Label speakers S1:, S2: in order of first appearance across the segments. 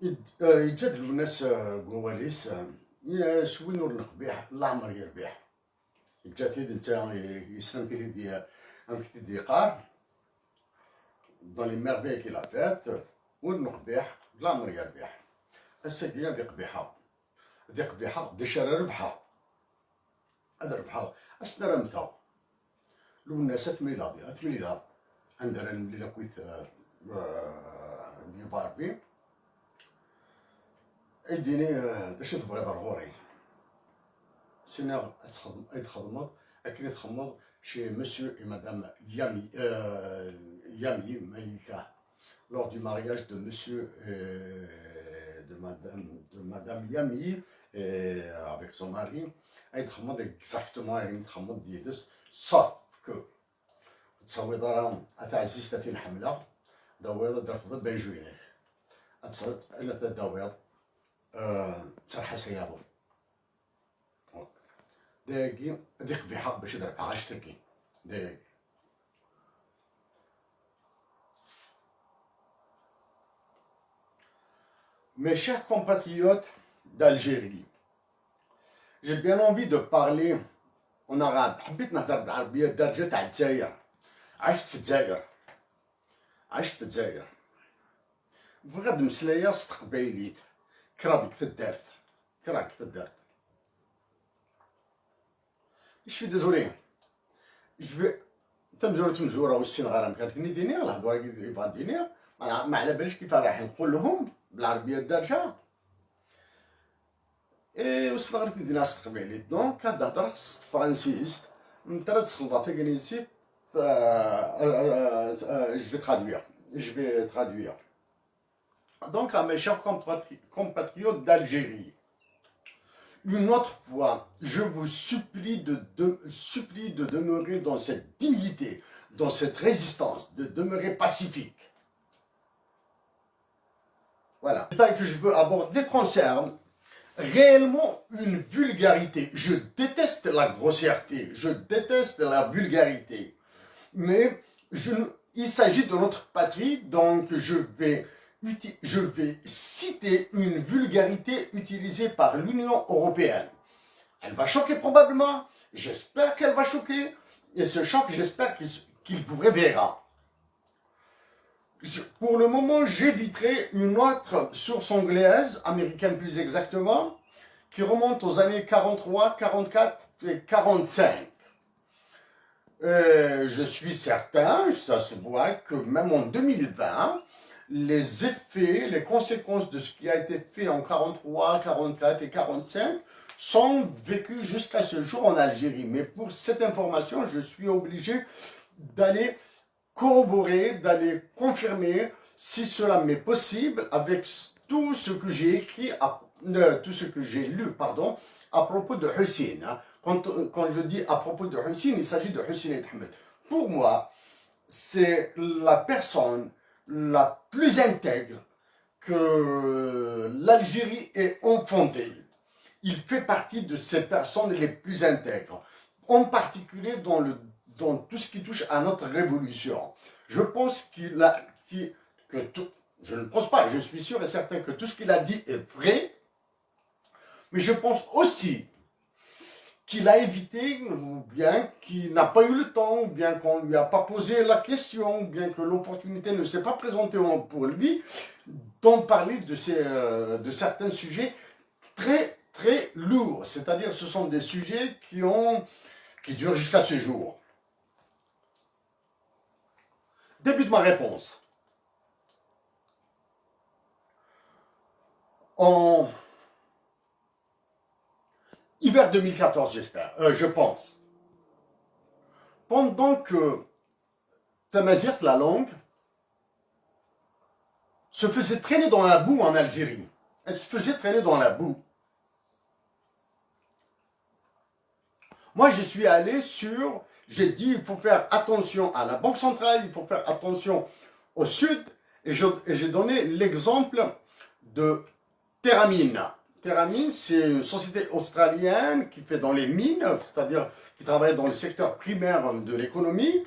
S1: يتجادلوا الناس قواليس شوي نور القبيح الله عمر يربح جات يد انت يسلم كي دي قار dans les merveilles qu'il a faites والنقبيح الله عمر يربح الساقية ذي قبيحة ذي قبيحة دي شارع ربحة هذا ربحة أسنا رمتها لو الناس أتمليلا عندنا المليلة كويت دي باربي ايديني داش تبغي ضروري سينا تخدمض اكيد تخمض chez monsieur et madame Yami Malika lors du mariage de monsieur et de madame Yami et avec son mari تخمض exactement تخمض ديدس sauf que تسوي ضرام اتعزيز تاتين حمله دويض درفض بيجوينك اتصد الا تدويض ترحى سيابو داكي هذيك قبيحة باش يدرك عاشتكي داكي Mes chers compatriotes d'Algérie, j'ai bien envie de parler en arabe. حبيت نهضر بالعربية الدارجة تاع الجزائر. عشت في الجزائر. بغد مسلايا صدق قبايليت. كراك تدارت. Je suis désolé. Je vais تمزورة والسين غرام كانت ديني الهضره يبغى ديني ما على باليش كيف راح نقول لهم بالعربيه الدارجه وصدق دينا صدق قبيلي دونك هاد الهضره خص فرانسيس من ثلاث سخلطات انجليزي je vais traduire donc à mes chers compatriotes d'Algérie. Une autre fois, je vous supplie de demeurer dans cette dignité, dans cette résistance, de demeurer pacifique. Voilà. Le détail que je veux aborder concerne réellement une vulgarité. Je déteste la grossièreté, je déteste la vulgarité. Mais il s'agit de notre patrie, donc je vais citer une vulgarité utilisée par l'Union européenne. Elle va choquer probablement, j'espère qu'elle va choquer, et ce choc, j'espère qu'il vous réveillera. Pour le moment, j'éviterai une autre source anglaise, américaine plus exactement, qui remonte aux années 43, 44 et 45. Je suis certain, ça se voit, que même en 2020, les effets, les conséquences de ce qui a été fait en 43, 44 et 45 sont vécus jusqu'à ce jour en Algérie. Mais pour cette information, je suis obligé d'aller corroborer, d'aller confirmer si cela m'est possible avec tout ce que j'ai écrit, tout ce que j'ai lu, pardon, à propos de Hussein. Quand je dis à propos de Hussein, il s'agit de Hussein Ahmed. Pour moi, c'est la personne la plus intègre que l'Algérie ait enfantée. Il fait partie de ces personnes les plus intègres, en particulier dans tout ce qui touche à notre révolution. Je pense je ne pense pas, je suis sûr et certain que tout ce qu'il a dit est vrai, mais je pense aussi qu'il a évité, ou bien qu'il n'a pas eu le temps, ou bien qu'on ne lui a pas posé la question, ou bien que l'opportunité ne s'est pas présentée pour lui, d'en parler de certains sujets très, très lourds. C'est-à-dire, ce sont des sujets qui durent jusqu'à ce jour. Début de ma réponse. En hiver 2014, j'espère, je pense. Pendant que Tamazight, la langue, se faisait traîner dans la boue en Algérie. Elle se faisait traîner dans la boue. Moi, je suis allé j'ai dit, il faut faire attention à la Banque centrale, il faut faire attention au Sud, et j'ai donné l'exemple de Terramine. Terramine, c'est une société australienne qui fait dans les mines, c'est-à-dire qui travaille dans le secteur primaire de l'économie,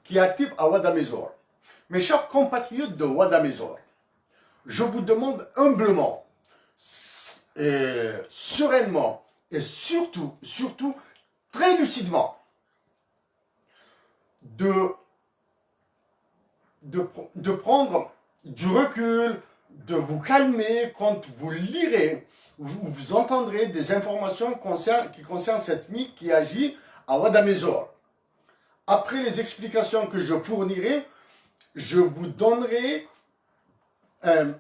S1: qui est active à Ouadamezor. Mes chers compatriotes de Ouadamezor, je vous demande humblement, et sereinement, et surtout, très lucidement, de prendre du recul, de vous calmer quand vous lirez ou vous entendrez des informations qui concernent cette mythe qui agit à Wadamezor. Après les explications que je fournirai, je vous donnerai un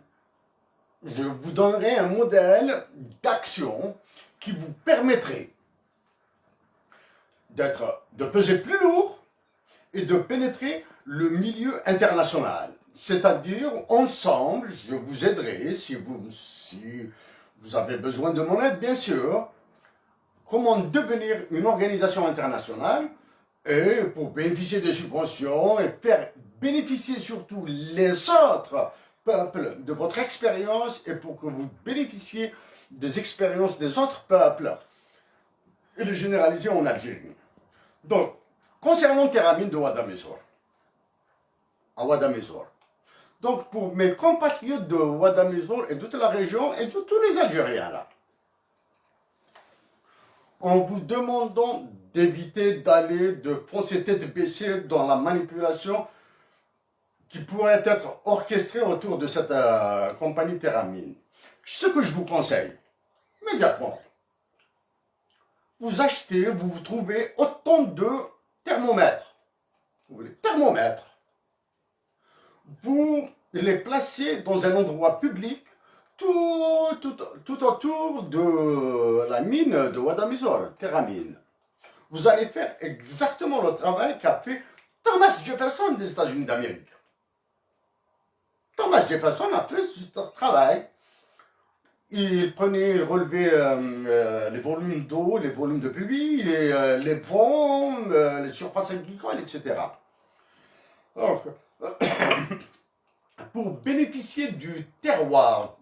S1: modèle d'action qui vous permettrait de peser plus lourd et de pénétrer le milieu international. C'est-à-dire, ensemble, je vous aiderai, si vous avez besoin de mon aide, bien sûr, comment devenir une organisation internationale et pour bénéficier des subventions et faire bénéficier surtout les autres peuples de votre expérience et pour que vous bénéficiez des expériences des autres peuples et les généraliser en Algérie. Donc, concernant Teramine de Wadamezor, à Wadamezor. Donc, pour mes compatriotes de Wadamezor et de toute la région et de tous les Algériens là, en vous demandant d'éviter de foncer tête baissée dans la manipulation qui pourrait être orchestrée autour de cette compagnie Teramine. Ce que je vous conseille, immédiatement, vous trouvez autant de thermomètres. Vous voulez thermomètres. Vous les placez dans un endroit public tout autour de la mine de Wadamezor, Teramine. Vous allez faire exactement le travail qu'a fait Thomas Jefferson des États-Unis d'Amérique. Thomas Jefferson a fait ce travail. Il relevait les volumes d'eau, les volumes de pluie, les vents, les surfaces agricoles, etc. Donc, pour bénéficier du terroir,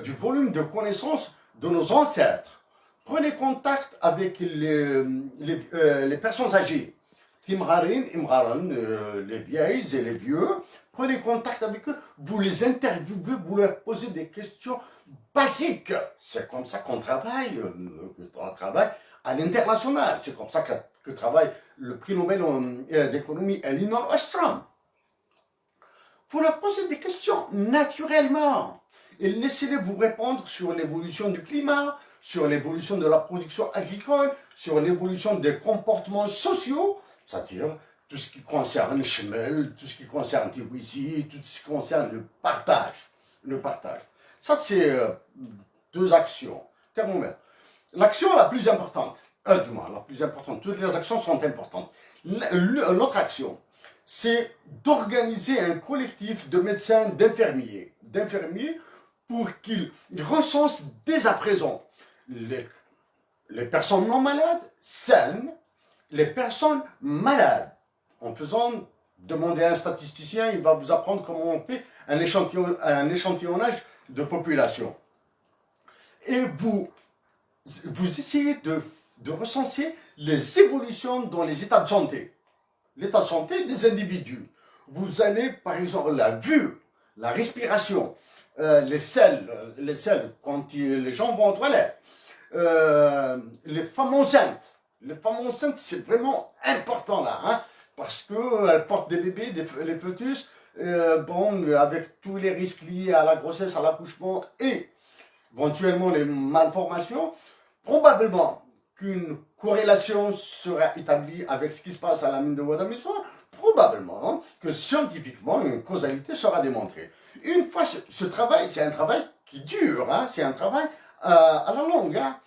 S1: du volume de connaissances de nos ancêtres, prenez contact avec les personnes âgées. Imraran, les vieilles et les vieux, prenez contact avec eux, vous les interviewez, vous leur posez des questions basiques. C'est comme ça qu'on travaille, à l'international. C'est comme ça que travaille le prix Nobel d'économie Elinor Ostrom. Vous leur posez des questions naturellement et laissez-les vous répondre sur l'évolution du climat, sur l'évolution de la production agricole, sur l'évolution des comportements sociaux, c'est-à-dire tout ce qui concerne le Shemel, tout ce qui concerne Tiwizi, tout ce qui concerne le partage. Ça, c'est deux actions. Thermomètre. L'action la plus importante, toutes les actions sont importantes. L'autre action, c'est d'organiser un collectif de médecins, d'infirmiers pour qu'ils recensent dès à présent les personnes non malades, saines, les personnes malades. En faisant demander à un statisticien, il va vous apprendre comment on fait un échantillonnage de population. Et vous essayez de recenser les évolutions dans les états de santé. L'état de santé des individus. Vous allez, par exemple, la vue, la respiration, les selles quand les gens vont aux toilettes, les femmes enceintes. Les femmes enceintes, c'est vraiment important là, hein, parce qu'elles portent des bébés, les fœtus, avec tous les risques liés à la grossesse, à l'accouchement et éventuellement les malformations, probablement qu'une corrélation sera établie avec ce qui se passe à la mine de Wadamezor, probablement que scientifiquement une causalité sera démontrée. Une fois ce travail, c'est un travail qui dure, hein, c'est un travail à la longue. Hein.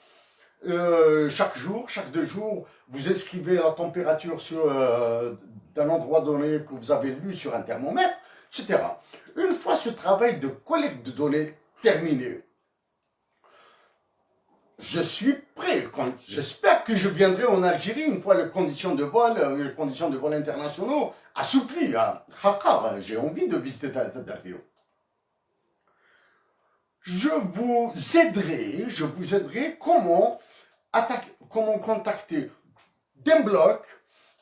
S1: Chaque jour, chaque 2 jours, vous inscrivez la température d'un endroit donné que vous avez lu sur un thermomètre, etc. Une fois ce travail de collecte de données terminé, je suis prêt. J'espère que je viendrai en Algérie une fois les conditions de vol internationaux assouplies. À Khakkar, j'ai envie de visiter Tadarfio. Je vous aiderai comment contacter d'un bloc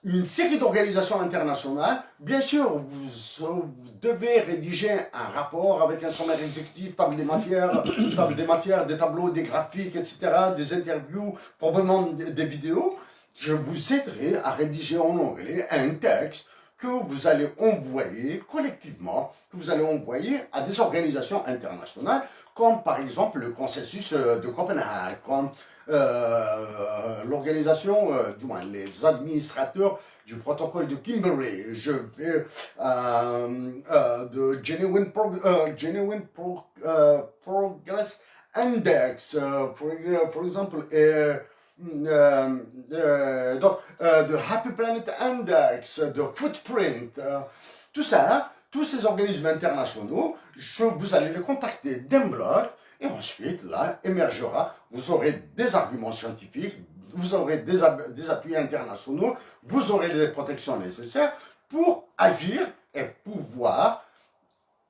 S1: une série d'organisations internationales. Bien sûr, vous devez rédiger un rapport avec un sommaire exécutif, table des matières, des tableaux, des graphiques, etc., des interviews, probablement des vidéos. Je vous aiderai à rédiger en anglais un texte que vous allez envoyer collectivement, que vous allez envoyer à des organisations internationales, comme par exemple le consensus de Copenhague, comme l'organisation, du moins les administrateurs du protocole de Kimberley. Je vais de Progress Index, for example, donc, the Happy Planet Index, the Footprint, tout ça, tous ces organismes internationaux, vous allez les contacter d'un bloc, et ensuite, là, émergera, vous aurez des arguments scientifiques, vous aurez des appuis internationaux, vous aurez les protections nécessaires pour agir et pouvoir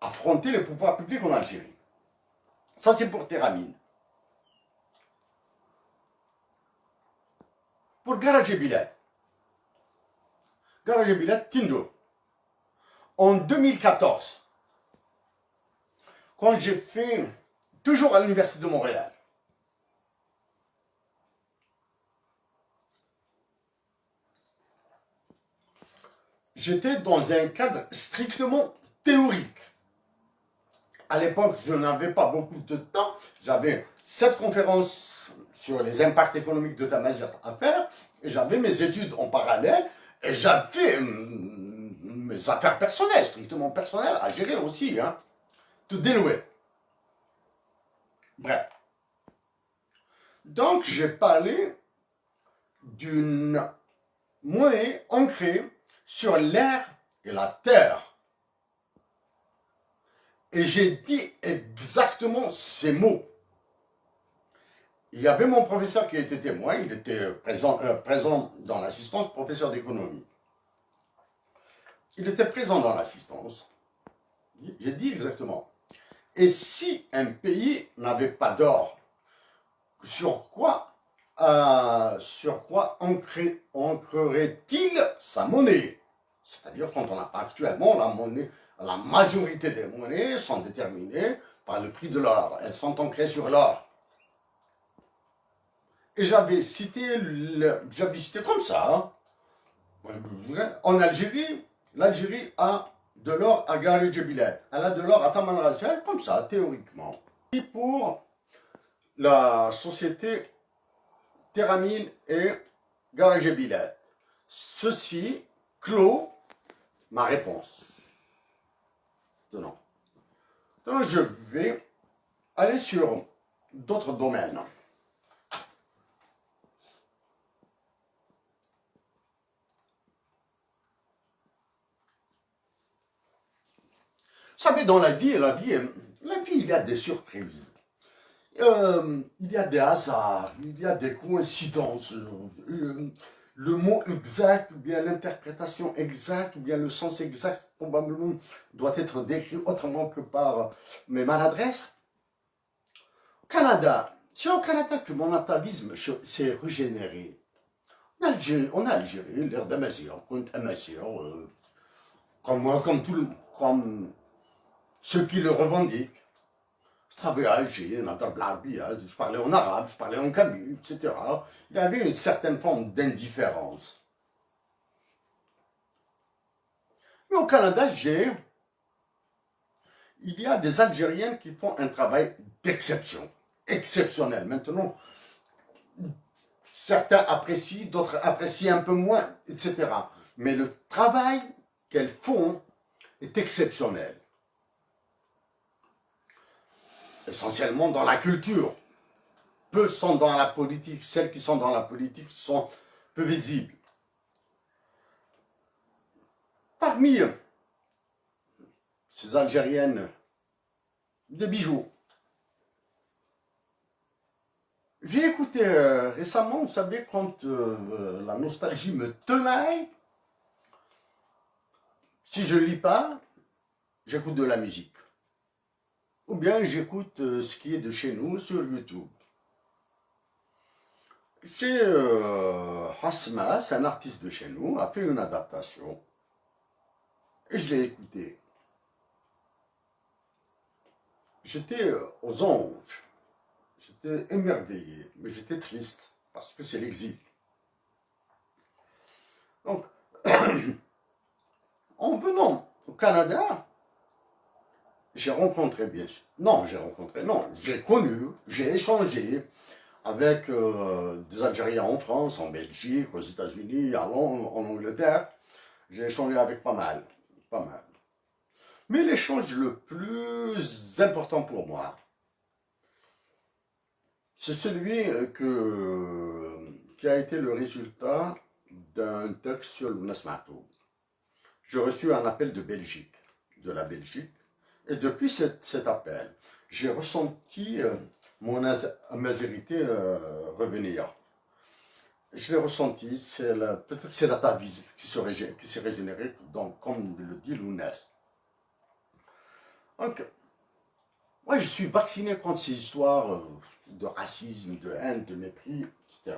S1: affronter les pouvoirs publics en Algérie. Ça, c'est pour Téramine. Pour Garajebilat, Tindo, en 2014, quand j'ai fait, toujours à l'Université de Montréal, j'étais dans un cadre strictement théorique. À l'époque, je n'avais pas beaucoup de temps. J'avais 7 conférences sur les impacts économiques de Tamazight à faire, et j'avais mes études en parallèle, et j'avais mes affaires personnelles, strictement personnelles, à gérer aussi, hein, tout délouer. Bref. Donc, j'ai parlé d'une monnaie ancrée sur l'air et la terre. Et j'ai dit exactement ces mots. Il y avait mon professeur qui était témoin, il était présent dans l'assistance, professeur d'économie. Il était présent dans l'assistance. J'ai dit exactement. Et si un pays n'avait pas d'or, sur quoi ancrerait-il sa monnaie? C'est-à-dire quand on n'a pas actuellement la monnaie, la majorité des monnaies sont déterminées par le prix de l'or. Elles sont ancrées sur l'or. Et j'avais cité comme ça, hein. En Algérie, l'Algérie a de l'or à Garajebilat. Elle a de l'or à Tamanrasset, comme ça, théoriquement. Et pour la société Téramine et Garajebilat, ceci clôt ma réponse. Donc, je vais aller sur d'autres domaines. Vous savez, dans la vie, il y a des surprises. Il y a des hasards, il y a des coïncidences. Le mot exact, ou bien l'interprétation exacte, ou bien le sens exact, probablement, doit être décrit autrement que par mes maladresses. Au Canada, c'est au Canada que mon atavisme s'est régénéré. En Algérie, l'air d'Amazir, comme ceux qui le revendiquent. Je travaillais à Alger, je parlais en arabe, je parlais en kabyle, etc. Il y avait une certaine forme d'indifférence. Mais au Canada, il y a des Algériennes qui font un travail d'exception, exceptionnel. Maintenant, certains apprécient, d'autres apprécient un peu moins, etc. Mais le travail qu'elles font est exceptionnel. Essentiellement dans la culture. Peu sont dans la politique. Celles qui sont dans la politique sont peu visibles. Parmi ces Algériennes, des bijoux. J'ai écouté récemment, vous savez, quand la nostalgie me tenaille, si je ne lis pas, j'écoute de la musique. Ou bien j'écoute ce qui est de chez nous sur YouTube. c'est Hasma, c'est un artiste de chez nous, a fait une adaptation, et je l'ai écouté. J'étais aux anges, j'étais émerveillé, mais j'étais triste, parce que c'est l'exil. Donc, en venant au Canada, j'ai rencontré, bien sûr, non, j'ai connu, j'ai échangé avec des Algériens en France, en Belgique, aux États-Unis, à Londres, en Angleterre. J'ai échangé avec pas mal, pas mal. Mais l'échange le plus important pour moi, c'est celui qui a été le résultat d'un texte sur le Nasmatou. J'ai reçu un appel de la Belgique, et depuis cet appel, j'ai ressenti mon amazérité revenir. Je l'ai ressenti, peut-être que c'est l'atavisme qui s'est régénéré, donc, comme le dit Lounès. Donc, moi je suis vacciné contre ces histoires de racisme, de haine, de mépris, etc.